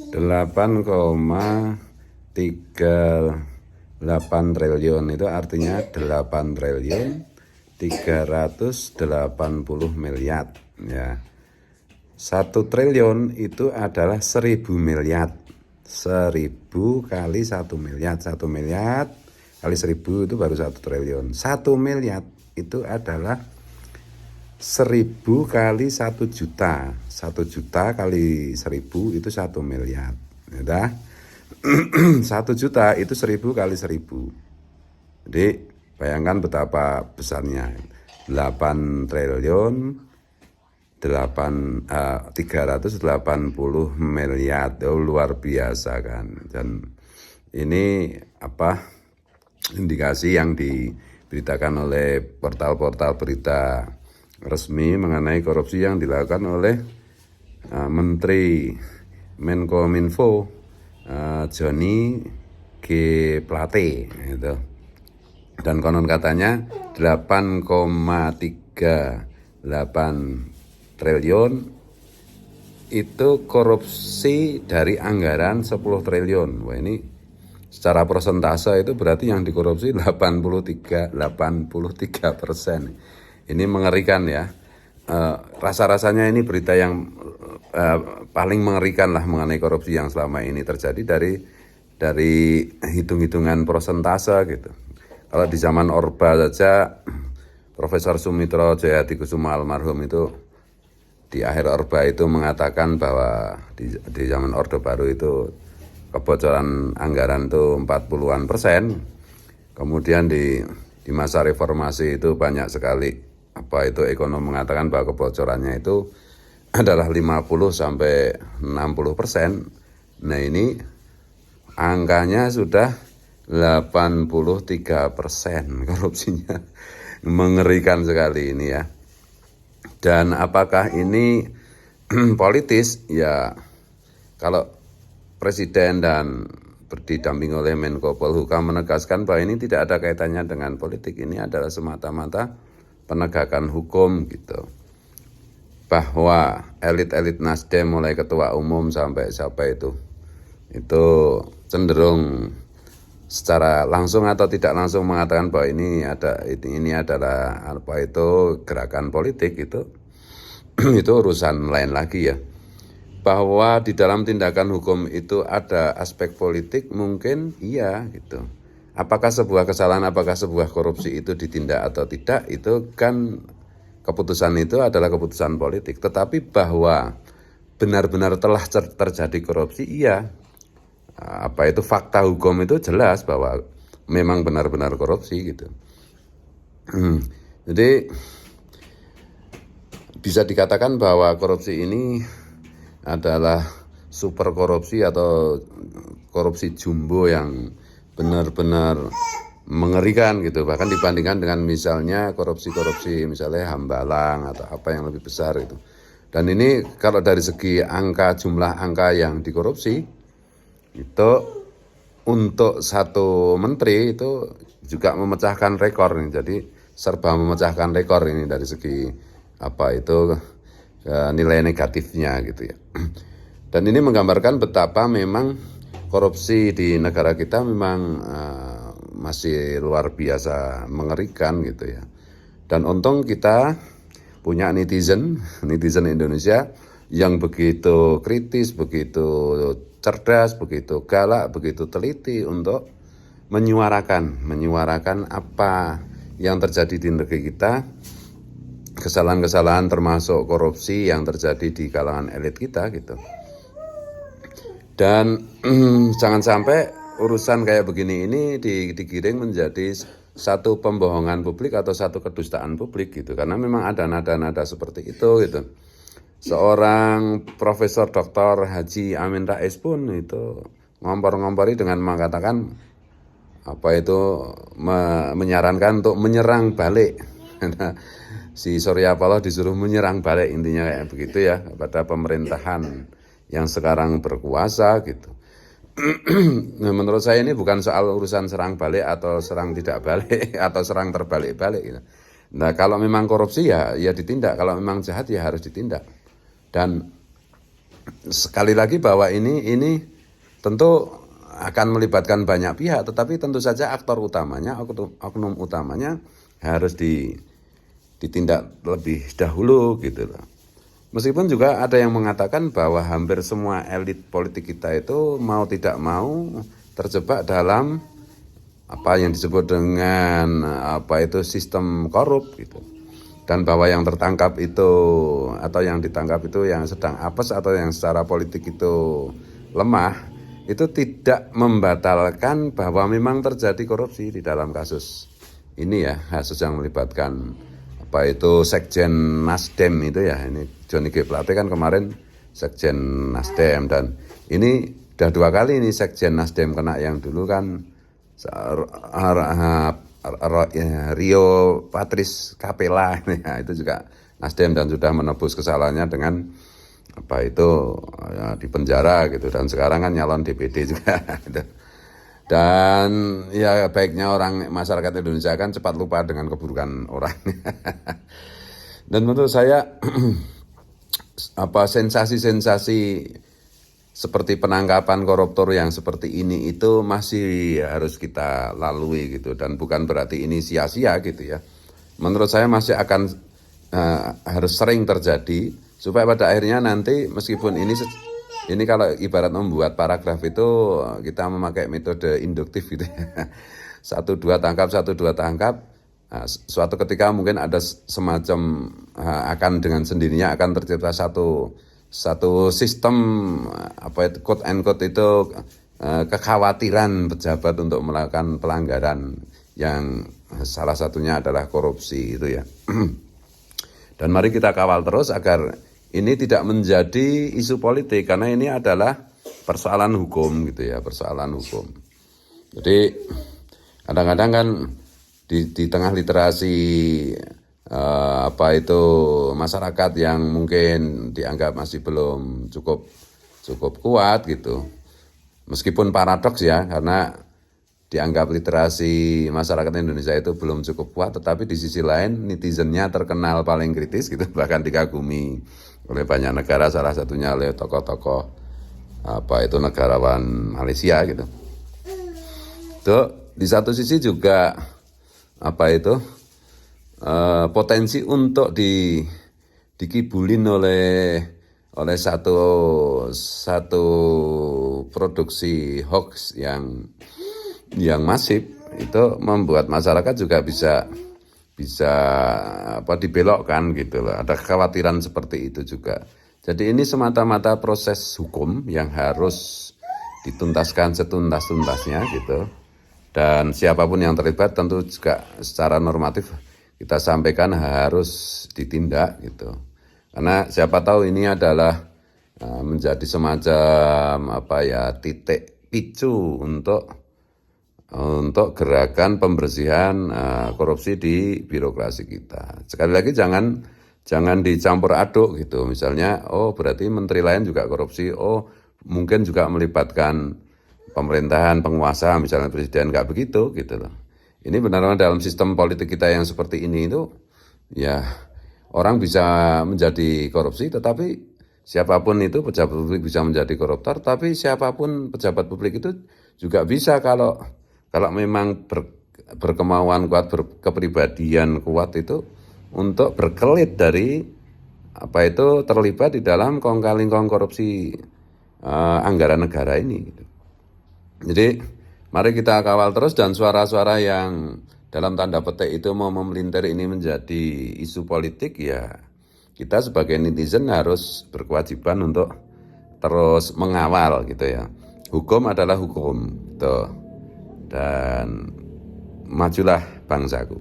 8,38 triliun itu artinya 8 triliun 380 miliar ya. 1 triliun itu adalah 1000 miliar. 1000 kali 1 miliar. 1 miliar kali 1000 itu baru 1 triliun. 1 miliar itu adalah 1000 kali 1 juta. 1 juta kali 1000 itu 1 miliar. Ya, 1 juta itu 1000 kali 1000. Jadi bayangkan betapa besarnya. 8 triliun 380 miliar. Luar biasa kan. Dan ini indikasi yang diberitakan oleh portal-portal berita resmi mengenai korupsi yang dilakukan oleh Menteri Menkominfo Johnny G. Plate gitu. Dan konon katanya 8,38 triliun itu korupsi dari anggaran 10 triliun. Wah, ini secara persentase itu berarti yang dikorupsi 83%. Ini mengerikan ya. Rasa-rasanya ini berita yang paling mengerikan lah mengenai korupsi yang selama ini terjadi dari hitung-hitungan persentase gitu. Kalau di zaman Orba saja, Profesor Sumitro Jayadikusuma almarhum itu di akhir Orba itu mengatakan bahwa di zaman Orde Baru itu kebocoran anggaran itu 40-an%. Kemudian di masa reformasi itu banyak sekali ekonom mengatakan bahwa kebocorannya itu adalah 50-60%. Nah, ini angkanya sudah 83% korupsinya. Mengerikan sekali ini ya. Dan apakah ini politis? Ya, kalau Presiden dan didampingi oleh Menko Polhukam menegaskan bahwa ini tidak ada kaitannya dengan politik. Ini adalah semata-mata penegakan hukum gitu. Bahwa elit-elit Nasdem mulai ketua umum sampai siapa itu cenderung secara langsung atau tidak langsung mengatakan bahwa ini adalah gerakan politik itu urusan lain lagi ya. Bahwa di dalam tindakan hukum itu ada aspek politik mungkin iya gitu. Apakah sebuah kesalahan, apakah sebuah korupsi itu ditindak atau tidak, itu kan keputusan itu adalah keputusan politik. Tetapi bahwa benar-benar telah terjadi korupsi, iya. Fakta hukum itu jelas bahwa memang benar-benar korupsi gitu. Jadi bisa dikatakan bahwa korupsi ini adalah super korupsi atau korupsi jumbo yang benar-benar mengerikan gitu, bahkan dibandingkan dengan misalnya korupsi misalnya Hambalang atau apa yang lebih besar itu. Dan ini kalau dari segi jumlah angka yang dikorupsi itu untuk satu menteri itu juga memecahkan rekor nih. Jadi serba memecahkan rekor ini dari segi nilai negatifnya gitu ya. Dan ini menggambarkan betapa memang korupsi di negara kita memang masih luar biasa mengerikan gitu ya. Dan untung kita punya netizen Indonesia yang begitu kritis, begitu cerdas, begitu galak, begitu teliti untuk menyuarakan apa yang terjadi di negeri kita, kesalahan-kesalahan termasuk korupsi yang terjadi di kalangan elit kita gitu. Dan jangan sampai urusan kayak begini ini digiring menjadi satu pembohongan publik atau satu kedustaan publik gitu. Karena memang ada nada-nada seperti itu gitu. Seorang Profesor Dr. Haji Amin Rais pun itu ngompor-ngompori dengan mengatakan menyarankan untuk menyerang balik. Si Surya Paloh disuruh menyerang balik, intinya kayak begitu ya, pada pemerintahan yang sekarang berkuasa gitu. Nah, menurut saya ini bukan soal urusan serang balik atau serang tidak balik atau serang terbalik-balik gitu. Nah, kalau memang korupsi ya ditindak, kalau memang jahat ya harus ditindak. Dan sekali lagi bahwa ini tentu akan melibatkan banyak pihak, tetapi tentu saja aktor utamanya, oknum utamanya harus ditindak lebih dahulu gitu loh. Meskipun juga ada yang mengatakan bahwa hampir semua elit politik kita itu mau tidak mau terjebak dalam apa yang disebut dengan apa itu sistem korup gitu. Dan bahwa yang tertangkap itu atau yang ditangkap itu yang sedang apes atau yang secara politik itu lemah, itu tidak membatalkan bahwa memang terjadi korupsi di dalam kasus ini ya, kasus yang melibatkan apa itu Sekjen Nasdem itu ya, ini Johnny G. Plate kan kemarin Sekjen Nasdem, dan ini udah 2 kali ini Sekjen Nasdem kena. Yang dulu kan Rio Patris Capella ya, itu juga Nasdem dan sudah menebus kesalahannya dengan apa itu ya, di penjara gitu, dan sekarang kan nyalon DPD juga gitu. Dan ya baiknya orang masyarakat Indonesia kan cepat lupa dengan keburukan orang. Dan menurut saya apa sensasi-sensasi seperti penangkapan koruptor yang seperti ini itu masih harus kita lalui gitu, dan bukan berarti ini sia-sia gitu ya. Menurut saya masih akan harus sering terjadi supaya pada akhirnya nanti meskipun ini kalau ibarat membuat paragraf itu kita memakai metode induktif gitu ya. 1, 2 tangkap, 1, 2 tangkap. Nah, suatu ketika mungkin ada semacam akan dengan sendirinya akan tercipta satu sistem apa itu quote and quote itu kekhawatiran pejabat untuk melakukan pelanggaran yang salah satunya adalah korupsi itu ya. Dan mari kita kawal terus agar ini tidak menjadi isu politik, karena ini adalah persoalan hukum gitu ya, persoalan hukum. Jadi kadang-kadang kan di tengah literasi apa itu masyarakat yang mungkin dianggap masih belum cukup kuat gitu. Meskipun paradoks ya, karena dianggap literasi masyarakat Indonesia itu belum cukup kuat, tetapi di sisi lain netizennya terkenal paling kritis gitu, bahkan dikagumi oleh banyak negara, salah satunya oleh tokoh-tokoh apa itu negarawan Malaysia gitu. Itu di satu sisi juga apa itu potensi untuk dikibulin oleh satu produksi hoax yang masif, itu membuat masyarakat juga bisa apa dibelokkan gitu loh. Ada kekhawatiran seperti itu juga. Jadi ini semata-mata proses hukum yang harus dituntaskan setuntas-tuntasnya gitu. Dan siapapun yang terlibat tentu juga secara normatif kita sampaikan harus ditindak gitu. Karena siapa tahu ini adalah menjadi semacam apa ya titik picu untuk gerakan pembersihan korupsi di birokrasi kita. Sekali lagi jangan dicampur aduk gitu. Misalnya, oh berarti menteri lain juga korupsi, oh mungkin juga melibatkan pemerintahan, penguasa, misalnya presiden, nggak begitu gitu loh. Ini benar-benar dalam sistem politik kita yang seperti ini itu, ya orang bisa menjadi korupsi, tetapi siapapun itu pejabat publik bisa menjadi koruptor, tapi siapapun pejabat publik itu juga bisa kalau memang berkemauan kuat, berkepribadian kuat itu untuk berkelit dari apa itu terlibat di dalam kong-kali-kong korupsi anggaran negara ini gitu. Jadi mari kita kawal terus, dan suara-suara yang dalam tanda petik itu mau memelintir ini menjadi isu politik, ya kita sebagai netizen harus berkewajiban untuk terus mengawal gitu ya. Hukum adalah hukum gitu. Dan majulah bangsaku.